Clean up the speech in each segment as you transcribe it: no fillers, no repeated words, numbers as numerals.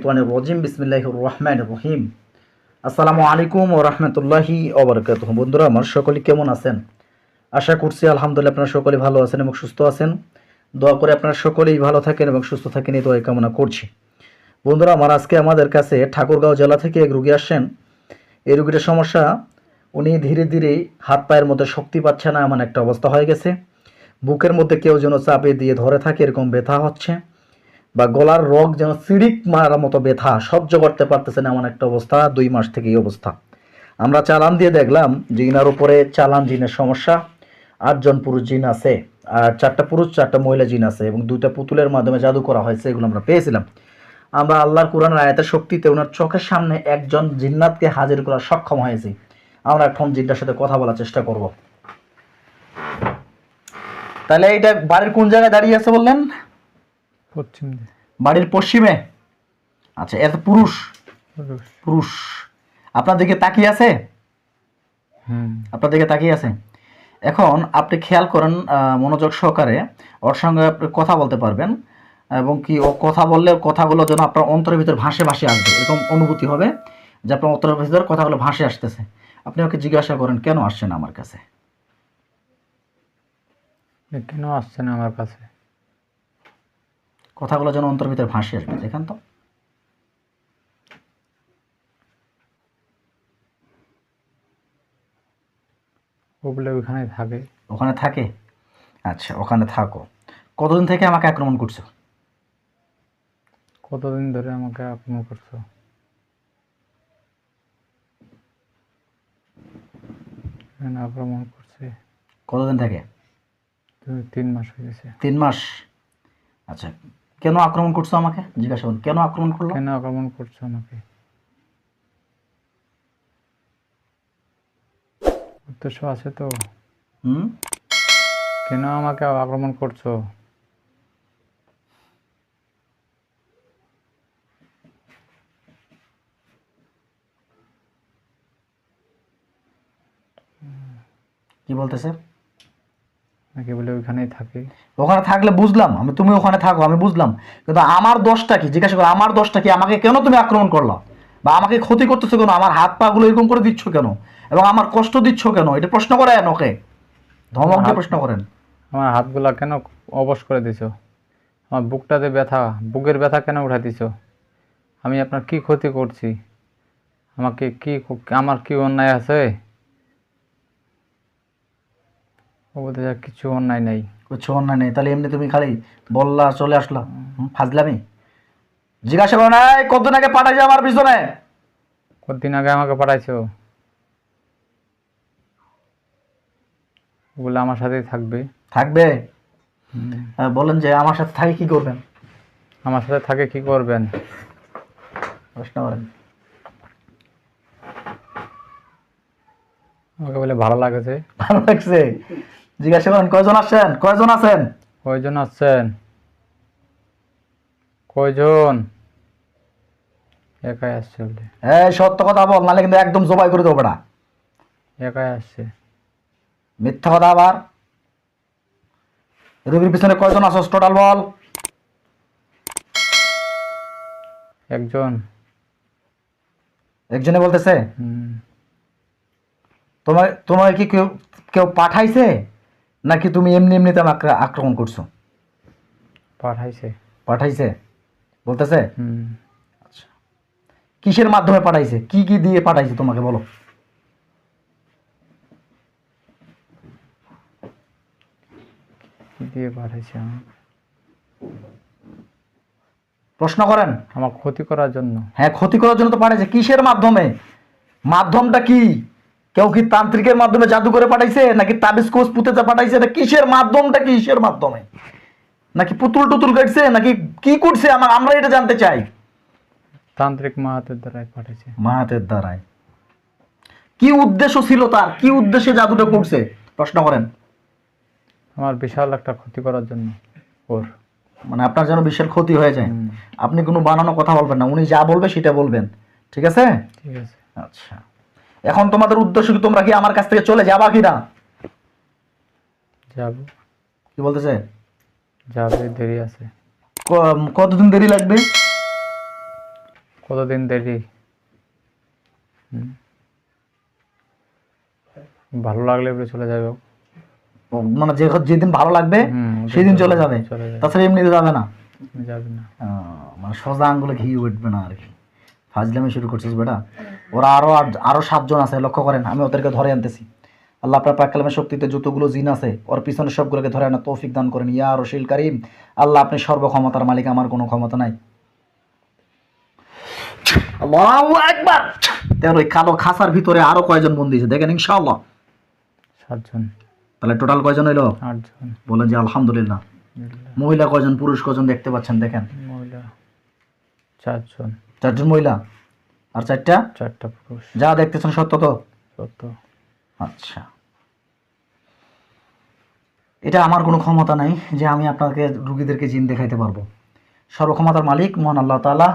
রজিম বিসমিল্লাহির রহমানির রহিম। আসসালামু আলাইকুম ওয়া রাহমাতুল্লাহি ওয়া বারাকাতুহু। বন্ধুরা আমার সকলে কেমন আছেন? আশা করছি আলহামদুলিল্লাহ আপনারা সকলে ভালো আছেন এবং সুস্থ আছেন। দোয়া করে আপনারা সকলেই ভালো থাকেন এবং সুস্থ থাকেন এই দোয়া কামনা করছি। বন্ধুরা আমার আজকে আমাদের কাছে ঠাকুরগাঁও জেলা থেকে এক রোগী আসছেন। এই রোগীটার সমস্যা, উনি ধীরে ধীরে হাত পায়ের মধ্যে শক্তি পাচ্ছে না এমন একটা অবস্থা হয়ে গেছে। বুকের মধ্যে কেউ যেন চাপে দিয়ে ধরে থাকে এরকম ব্যথা হচ্ছে, বা গলার রগ যেন সিড়িক মারার মতো ব্যথা, সহ্য করতে পারতেছে না এমন একটা অবস্থা। 2 মাস থেকে এই অবস্থা। আমরা চালান দিয়ে দেখলাম যে ইনার উপরে চালান জিনের সমস্যা। 8 জন পুরুষ জিন আছে, আর 4টা পুরুষ 4টা মহিলা জিন আছে, এবং 2টা পুতুলের মাধ্যমে জাদু করা হয়েছে। এগুলো আমরা পেয়েছিলাম। আমরা আল্লাহর কোরআনের আয়াতের শক্তিতে ওনার চোখের সামনে একজন জিন্নাতকে হাজির করার সক্ষম হয়েছি। আমরা এখন জিনটার সাথে কথা বলার চেষ্টা করব। তাহলে এটা বাড়ির কোন জায়গায় দাঁড়িয়ে আছে বললেন? পশ্চিম বাড়ির পশ্চিমে। আচ্ছা, এত পুরুষ পুরুষ। পুরুষ আপনার দিকে তাকিয়ে আছে? আপনার দিকে তাকিয়ে আছে। এখন আপনি খেয়াল করেন, মনোযোগ সহকারে ওর সঙ্গে আপনি কথা বলতে পারবেন, এবং কি ও কথা বললে কথাগুলো যেন আপনার অন্তরের ভিতর ভাসে ভাসে আসবে, এরকম অনুভূতি হবে যে আপনার অন্তরের ভিতর কথাগুলো ভাসে আসতেছে। আপনি ওকে জিজ্ঞাসা করেন কেন আসছেন আমার কাছে। কেন আসছেন আমার কাছে? কথাগুলো যেন অন্তরের ভিতর ভাসে আসবে। দেখেন তো। ওগুলো ওখানে থাকে। ওখানে থাকে? আচ্ছা, ওখানে থাকো। কতদিন থেকে আমাকে আক্রমণ করছো? কতদিন ধরে আমাকে আক্রমণ করছো? আক্রমণ করছে কতদিন থেকে? 3 মাস হয়ে গেছে। 3 মাস। আচ্ছা, কেন আক্রমণ করছো আমাকে? জিজ্ঞাসা করুন কেন আক্রমণ করলো। কেন আক্রমণ করছো আমাকে? উদ্দেশ্য আছে তো? কেন আমাকে আক্রমণ করছো? কি বলতেছে? নাকি বলে ওইখানেই থাকে? ওখানে থাকলে বুঝলাম আমি, তুমি ওখানে থাকো আমি বুঝলাম, কিন্তু আমার দোষটা কি? জিজ্ঞাসা করো আমার দোষটা কি? আমাকে কেন তুমি আক্রমণ করলো, বা আমাকে ক্ষতি করতেছো কেন? আমার হাত পা গুলো এরকম করে দিচ্ছ কেন, এবং আমার কষ্ট দিচ্ছ কেন? এটা প্রশ্ন করেন ওকে, ধমক দিয়ে প্রশ্ন করেন। আমার হাতগুলা কেন অবশ করে দিছো? আমার বুকটাতে ব্যথা, বুকের ব্যথা কেন উঠা দিছো? আমি আপনার কি ক্ষতি করছি? আমাকে কি, আমার কি অন্যায় আছে? ও বলতে কিছু অন্যায় নাই। কিছু অন্যায় নেই? তাহলে এমনি তুমি খালি বললা চলে আসলা, ফাজলামি। জিজ্ঞাসা করো না কতদিন আগে পাঠাইছে আমার পিছনে? কতদিন আগে আমাকে পাঠাইছো? ওগুলো আমার সাথেই থাকবে। থাকবে? বলেন যে আমার সাথে থাকে কি করবেন? আমার সাথে থাকে কি করবেন? প্রশ্ন করেন। আমাকে বলে ভালো লাগছে। ভালো লাগছে? জিজ্ঞাসা করেন কয়জন আসছেন, কয়জন আছেন? কয়জন আসছেন? কয়জন? একাই আসছে বলে। এই সত্য কথা বল, নাহলে কিন্তু একদম জবাই করে দেবো বেটা। একাই আসছে। মিথ্যা কথা আবার। রোগীর পিছনে কয়জন আসছ টোটাল বল। একজন। একজনে বলতেছে? তোমার তোমার কি কেউ কেউ পাঠাইছে, নাকি তুমি এমনি এমনিতে আমাকে আক্রমণ করছো? পাঠাইছে। পাঠাইছে বলতেছে? হুম। আচ্ছা, কিসের মাধ্যমে পাঠাইছে? কি কি দিয়ে পাঠাইছে তোমাকে বলো। কি দিয়ে পাঠাইছে আমাকে? প্রশ্ন করেন। আমার ক্ষতি করার জন্য। হ্যাঁ, ক্ষতি করার জন্য তো পাঠাইছে। কিসের মাধ্যমে? মাধ্যমটা কি? কেউ কি তান্ত্রিকের মাধ্যমে জাদু করে পাঠাইছে, নাকি তাবিজ কোষ পুঁতে পাঠাইছে? না কিসের মাধ্যমটা, কিসের মাধ্যমে? নাকি পুতুল টুতুল কাটছে, নাকি কি করছে? আমরা এটা জানতে চাই। তান্ত্রিক মাহাতের দ্বারাই পাঠাইছে। মাহাতের দ্বারাই? কি উদ্দেশ্য ছিল তার? কি উদ্দেশ্যে জাদুটা করছে? প্রশ্ন করেন। আমার বিশাল একটা ক্ষতি করার জন্য ওর। মানে আপনার যেন বিশাল ক্ষতি হয়ে যায়। আপনি কোনো বানানো কথা বলবেন না, উনি যা বলবে সেটা বলবেন, ঠিক আছে? ঠিক আছে। আচ্ছা, এখন তোমাদের উদ্দেশ্য কি? তোমরা কি আমার কাছ থেকে চলে যাবা কি না? যাবো। কি বলতেছে? যাবে, দেরি আছে। কতদিন দেরি লাগবে? কতদিন দেরি। হুম। ভালো লাগলে এবারে চলে যাবে। মানে যেদিন ভালো লাগবে ওদিন সেদিন চলে যাবে, চলে যাবে। তাছাড়া এমনিতে যাবে না। যাবে না। মানে সোজা আঙ্গুলে ঘি উঠবে না আর কি। ফাজলামি শুরু করছিস বেটা। ওরা আরো 7 জন আছে, লক্ষ্য করেন, আমি ওদেরকে ধরে আনতেছি। আল্লাহ আপনার পাক কালামের শক্তিতে যতগুলো জিন আছে ওর পিছনে সবগুলোকে ধরে আনা তৌফিক দান করেন ইয়া রশিল কারীম। আল্লাহ আপনি সর্বক্ষমতার মালিক, আমার কোনো ক্ষমতা নাই। আল্লাহু আকবার। দেখেন ওই কালো খাসার ভিতরে আরো কয়জন বন্দী আছে দেখেন ইনশাআল্লাহ। 7 জন। তাহলে টোটাল কয়জন হইলো? 8 জন। বলেন যে আলহামদুলিল্লাহ। মহিলা কয়জন, পুরুষ কয়জন দেখতে পাচ্ছেন দেখেন? মহিলা 4 জন। 4 জন মহিলা আর 4টা পুরুষ। যা দেখতেছেন সত্য তো? সত্য। আচ্ছা, এটা আমার কোনো ক্ষমতা নাই যে আমি আপনাকে রুগীদেরকে জিন দেখাইতে পারবো। সর্বক্ষমতার মালিক মহান আল্লাহ তাআলা।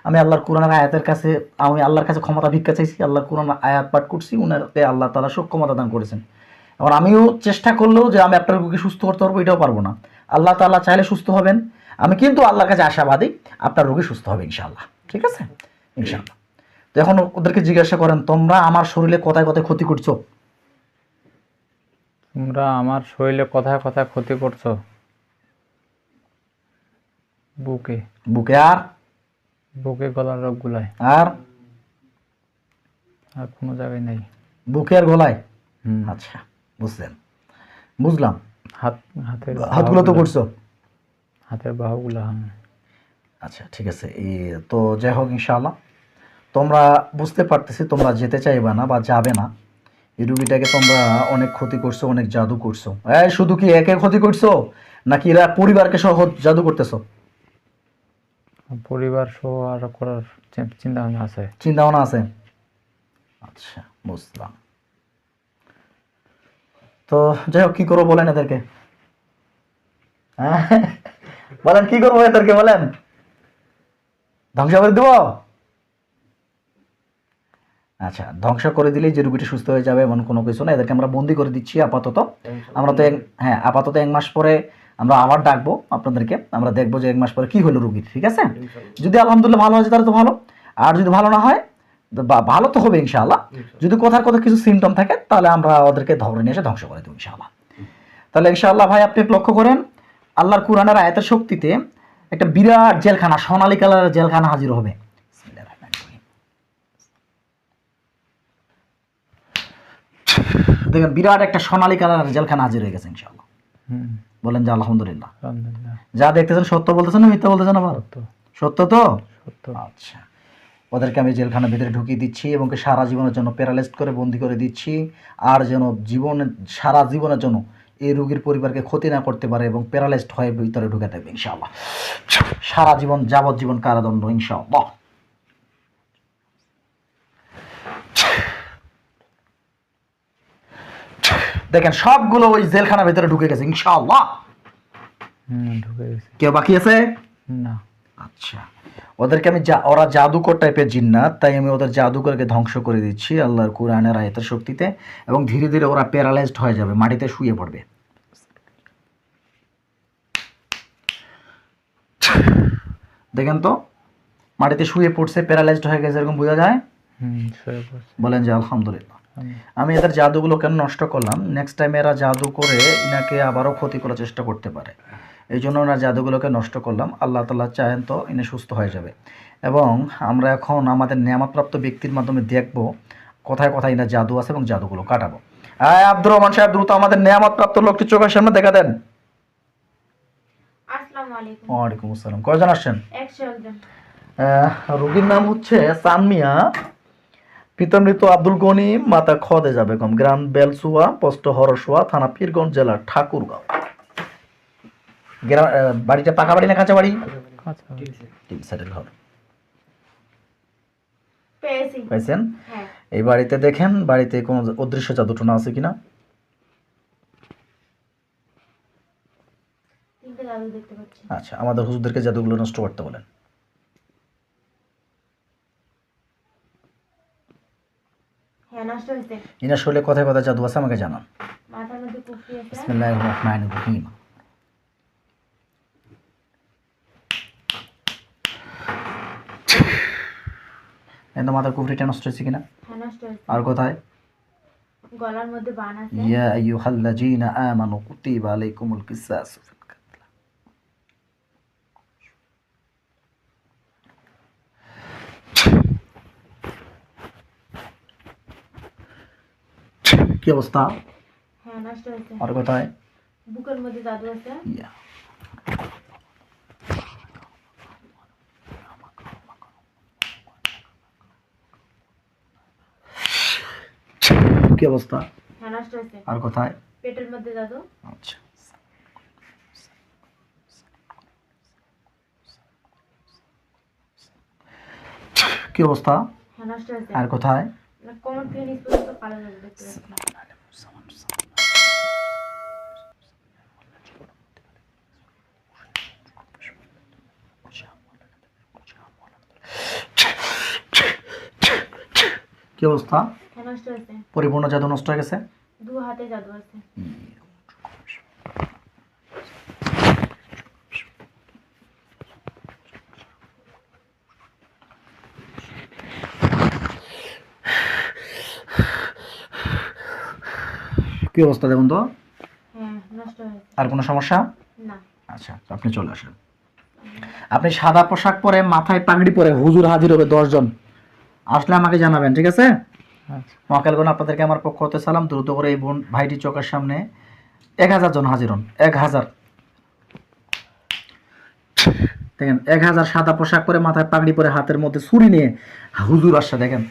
আমি আল্লাহর কোরআনের আয়াতের কাছে, আমি আল্লাহর কাছে ক্ষমতা ভিক্ষা চাইছি, আল্লাহর কোরআন আয়াত পাঠ করছি, উনারকে আল্লাহ তাআলা সক্ষমতা দান করেছেন। এবং আমিও চেষ্টা করলেও যে আমি আপনার রোগীকে সুস্থ করতে পারবো এটাও পারবো না। আল্লাহ তাআলা চাইলে সুস্থ হবেন, আমি কিন্তু আল্লাহর কাছে আশাবাদী আপনার রোগী সুস্থ হবে ইনশাআল্লাহ। ঠিক আছে ইনশাআল্লাহ। তো এখন ওদেরকে জিজ্ঞাসা করেন, তোমরা আমার শরীরে কোথায় কোথায় ক্ষতি করছো? তোমরা আমার শরীরে কোথায় কোথায় ক্ষতি করছো? বুকে। বুকে আর বুকে, গলার রোগগুলায়। আর আর কোনো জায়গায় নেই। বুকে আর গলায়। হুম। আচ্ছা বুঝলাম। হাতের হাতগুলো তো করছো? হাতের বাহুগুলা। আচ্ছা ঠিক আছে। তো যাই হোক ইনশাআল্লাহ তোমরা বুঝতে পারতেছি তোমরা যেতে চাইবে না বা যাবে না। এই রুগীটাকে তোমরা অনেক ক্ষতি করছো, অনেক জাদু করছো। শুধু কি একে ক্ষতি করছো নাকি এরা পরিবারকে সহ জাদু করতেছো? পরিবার সহ আর করার চিন্তা ভাবনা আছে। চিন্তা ভাবনা আছে। আচ্ছা বুঝলাম। তো যাই হোক কি করবো বলেন এদেরকে? বলেন কি করবো এদেরকে, বলেন? ধ্বংস করে দেবো? আচ্ছা, ধ্বংস করে দিলেই যে রুগীটি সুস্থ হয়ে যাবে এমন কোনো কিছু না। এদেরকে আমরা বন্দি করে দিচ্ছি আপাতত। আমরা তো আপাতত 1 মাস পরে আমরা আবার ডাকবো আপনাদেরকে। আমরা দেখবো যে 1 মাস পরে কি হলো রুগীর। ঠিক আছে, যদি আলহামদুলিল্লাহ ভালো হয় তাহলে তো ভালো, আর যদি ভালো না হয় ভালো তো হবে ইনশাআল্লাহ। যদি কোথার কথা কিছু সিমটম থাকে তাহলে আমরা ওদেরকে ধরে নিয়ে এসে ধ্বংস করে দেবো ইনশাআল্লাহ। তাহলে ইনশাআল্লাহ ভাই আপনি লক্ষ্য করেন আল্লাহর কোরআনের আয়াতের শক্তিতে একটা বিরাট জেলখানা, সোনালী কালারের জেলখানা হাজির হবে। দেখেন বিরাট একটা সোনালী কালারের জেলখানা হাজির হয়ে গেছে ইনশাআল্লাহ। বলেন যে আলহামদুলিল্লাহ। যা দেখতেছেন সত্য বলতেছেন না মিথ্যা বলতেছেন? আবার সত্য তো? সত্য। আচ্ছা, ওদেরকে আমি জেলখানার ভিতরে ঢুকিয়ে দিচ্ছি এবং সারা জীবনের জন্য প্যারালাইজড করে বন্দি করে দিচ্ছি। আর যেন সারা জীবনের জন্য এই রোগীর পরিবারকে ক্ষতি না করতে পারে এবং প্যারালাইজড হয়ে ভিতরে ঢুকে থাকবে ইনশাআল্লাহ। সারা জীবন যাবজ্জীবন কারাদণ্ড ইনশাআল্লাহ। দেখেন সবগুলো ওই জেলখানার ভিতরে ঢুকে গেছে ইনশাআল্লাহ। ঢুকে গেছে। কেউ বাকি আছে? না। আচ্ছা, ওদেরকে আমি ওরা জাদুকর টাইপের জিন্নাত, তাই আমি ওদের জাদুকরকে ধ্বংস করে দিচ্ছি আল্লাহর কোরআনের আয়াতের শক্তিতে, এবং ধীরে ধীরে ওরা প্যারালাইজড হয়ে যাবে, মাটিতে শুয়ে পড়বে। দেখেন তো মাটিতে শুয়ে পড়ছে, প্যারালাইজড হয়ে গেছে, এরকম বোঝা যায়? বলেন যে আলহামদুলিল্লাহ। আমি এদের জাদুগুলো কেন নষ্ট করলাম, নেক্সট টাইম এরা জাদু করে ইনাকে আবারও ক্ষতি করার চেষ্টা করতে পারে, এই জন্য ওনার জাদুগুলোকে নষ্ট করলাম। আল্লাহ তাআলা চাহেন তো ইনি সুস্থ হয়ে যাবে। এবং আমরা এখন আমাদের নিয়ামতপ্রাপ্ত ব্যক্তির মাধ্যমে দেখব কোথায় কোথায় ইনার জাদু আছে এবং জাদুগুলো কাটাবো। আব্দুর রহমান সাহেব দ্রুত আমাদের নিয়ামতপ্রাপ্ত লোকটি চোখের সামনে দেখা দেন। আসসালামু আলাইকুম। ওয়ালাইকুম আসসালাম। কয়জন আসছেন? 100 জন। রোগীর নাম হচ্ছে সানমিয়া, পিতা মৃত আব্দুল গনি, মাতা খদেজা বেগম, গ্রাম বেলসুয়া, পোস্ট হরসুয়া, থানা পীরগঞ্জ, জেলা ঠাকুরগাঁও। বাড়িটা পাকা বাড়ি না কাঁচা বাড়ি? পাইছেন? এই বাড়িতে দেখেন বাড়িতে কোনো অদৃশ্য জাদুটনা আছে কিনা। আচ্ছা, আমাদের হুজুরদেরকে জাদুগুলো নষ্ট করতে বলেন। ইনার শরীরে কথায় কথায় জাদু আছে, আমাকে জানান। বিসমিল্লাহির রহমানির রহিম। এত মাথার কুফরিটা নষ্ট হয়েছে কিনা? হ্যাঁ নষ্ট হয়েছে। আর কোথায়? গলার মধ্যে বান আছে। ইয়া আইয়ুহাল্লাযীনা আমানু কুতিবা আলাইকুমুল কিসাসু ফিল কাতল। কি অবস্থা? হ্যাঁ নষ্ট হয়েছে। আর কোথায়? বুকের মধ্যে জাদু আছে। ইয়া কি অবস্থা? হ্যাঁ নষ্ট হয়েছে। আর কোথায়? পেটের মধ্যে জাদু। আচ্ছা, কি অবস্থা? হ্যাঁ নষ্ট হয়েছে। আর কোথায়? কোমর থেকে নিচ পর্যন্ত কালো জাদু দেখতে পাচ্ছি। কি অবস্থা? হ্যাঁ নষ্ট হয়েছে। পরিপূর্ণ জাদু নষ্ট হয়ে গেছে। 2 হাতে জাদু আছে। কি অবস্থা দেখুন তো? হ্যাঁ নষ্ট হয়েছে। আর কোনো সমস্যা? না। আচ্ছা, আপনি চলে আসেন। আপনি সাদা পোশাক পরে মাথায় পাগড়ি পরে হুজুর হাজির হবে 10 জন। আসলে আমাকে জানাবেন, ঠিক আছে? আচ্ছা মহাকালগণ আপনাদেরকে আমার পক্ষ হতে সালাম। দ্রুত করে এই বোন ভাইটি চোখের সামনে 1000 জন হাজির হন। 1000 দেখেন, 1000 সাদা পোশাক পরে মাথায় পাগড়ি পরে হাতের মধ্যে ছুরি নিয়ে হুজুর আসছে। দেখেন,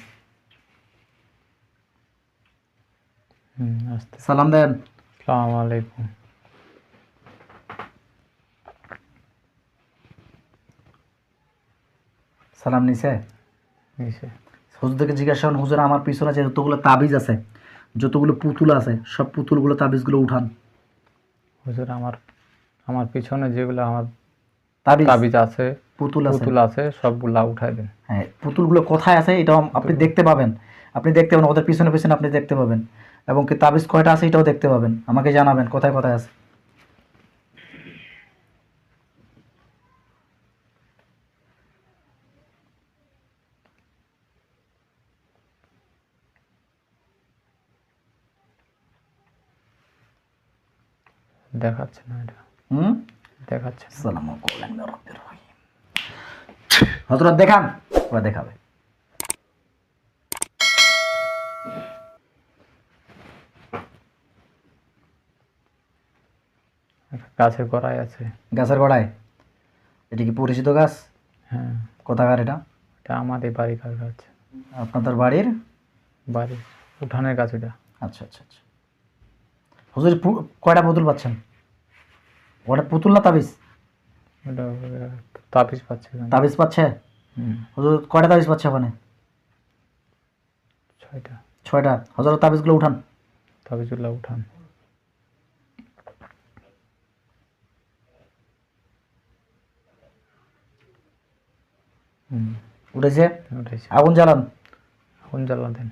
আস্তে। সালাম দেন। আসসালামু আলাইকুম। সালাম নিছে। নিচে হুজুরকে জিজ্ঞাসা করুন, হুজুর আমার পিছনে যে যতগুলো তাবিজ আছে, যতগুলো পুতুল আছে, সব পুতুলগুলো তাবিজগুলো উঠান। হুজুর আমার আমার পিছনে যেগুলো আমার তাবিজ তাবিজ আছে পুতুল আছে, পুতুল আছে সবগুলা উঠাই দেন। হ্যাঁ, পুতুলগুলো কোথায় আছে এটাও আপনি দেখতে পাবেন। আপনি দেখতে পাবেন, ওদের পিছনে পিছনে আপনি দেখতে পাবেন, এবং কি তাবিজ কয়টা আছে এটাও দেখতে পাবেন। আমাকে জানাবেন কোথায় কোথায় আছে। দেখাচ্ছে না এটা, দেখাচ্ছে না। আসসালামু আলাইকুম ওয়া রাহমাতুল্লাহি। হযরত দেখান, ওরা দেখাবে। একটা গাছের গোড়ায় আছে। গাছের গোড়ায়? এটা কি পরিচিত গাছ? হ্যাঁ কোথাকার এটা? এটা আমাদের বাড়িকার গাছ, আপনাদের বাড়ির? বাড়ির উঠানের গাছ এটা। আচ্ছা আচ্ছা আচ্ছা। হুজুর কয়টা পুতুল পাচ্ছেন? ওটা পুতুল না তাবিজ? ওটা তাবিজ পাচ্ছে এখানে। তাবিজ পাচ্ছে। হুজুর কয়টা তাবিজ পাচ্ছে ওখানে? 6টা 6টা। হুজুর তাবিজগুলো উঠান। তাবিজগুলো উঠান। উঠেছে? উঠেছে। আগুন জ্বালান। আগুন জ্বালা দেন।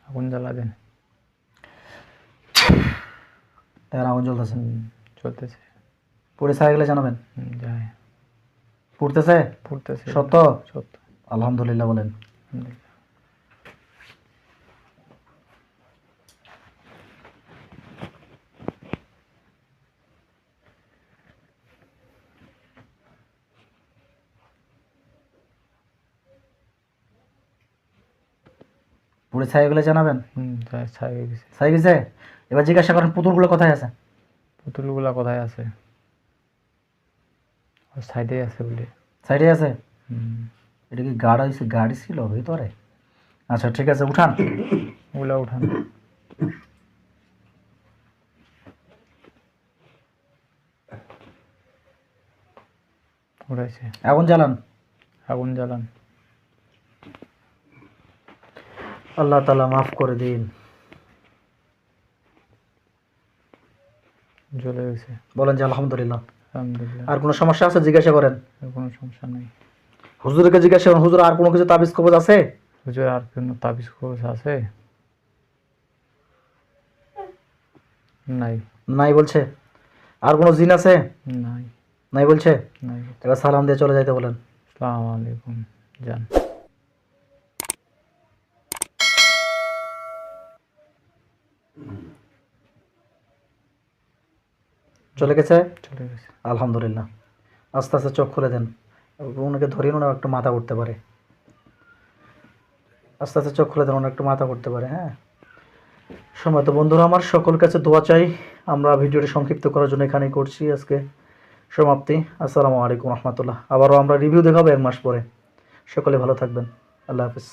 আগুন জ্বালা দেন। দেখেন আগুন জ্বলতেছে। চলতেছে। পড়ে ছাড়া গেলে জানাবেন। যায় পড়তেছে? পড়তেছে। সত্য? সত্য। আলহামদুলিল্লাহ বলেন। আলহামদুলিল্লাহ। পড়ে ছাড়া গেলে জানাবেন। যায় ছাই হয়ে গেছে। ছাই গেছে? এবার জিজ্ঞাসা করেন পুতুলগুলো কোথায় আছে? পুতুলগুলা কোথায় আছে? সাইডে আছে বলে। সাইডে আছে? এটা কি গাড়ি ছিল ভিতরে? আচ্ছা ঠিক আছে, উঠান। ওগুলা উঠান। উঠাইছে। আগুন জ্বালান। আগুন জ্বালান। আল্লাহ তাআলা মাফ করে দিন। জ্বলে গেছে। বলেন যে আলহামদুলিল্লাহ। আলহামদুলিল্লাহ। আর কোনো সমস্যা আছে জিজ্ঞাসা করেন। আর কোনো সমস্যা নেই। হুজুরকে জিজ্ঞাসা করেন, হুজুর আর কোনো কিছু তাবিজ কবজ আছে? হুজুর আর কোনো তাবিজ কবজ আছে? নাই। নাই বলছে। আর কোনো জিন আছে? নাই। নাই বলছে? নাই। এবার সালাম দিয়ে চলে যাইতে বলেন। আসসালামু আলাইকুম। যান। চলে গেছে? চলে গেছে। আলহামদুলিল্লাহ। আস্তে আস্তে চোখ খুলে দেন। ওনাকে ধরিয়ে ওনার একটু মাথা উঠতে পারে। আস্তে আস্তে চোখ খুলে দেন, ওনার একটু মাথা উঠতে পারে। হ্যাঁ, সময় তো বন্ধুরা আমার সকল কাছে দোয়া চাই। আমরা ভিডিওটি সংক্ষিপ্ত করার জন্য এখানেই করছি আজকে সমাপ্তি। আসসালামু আলাইকুম রহমতুল্লাহ। আবারও আমরা রিভিউ দেখাবো 1 মাস পরে। সকলে ভালো থাকবেন। আল্লাহ হাফিজ।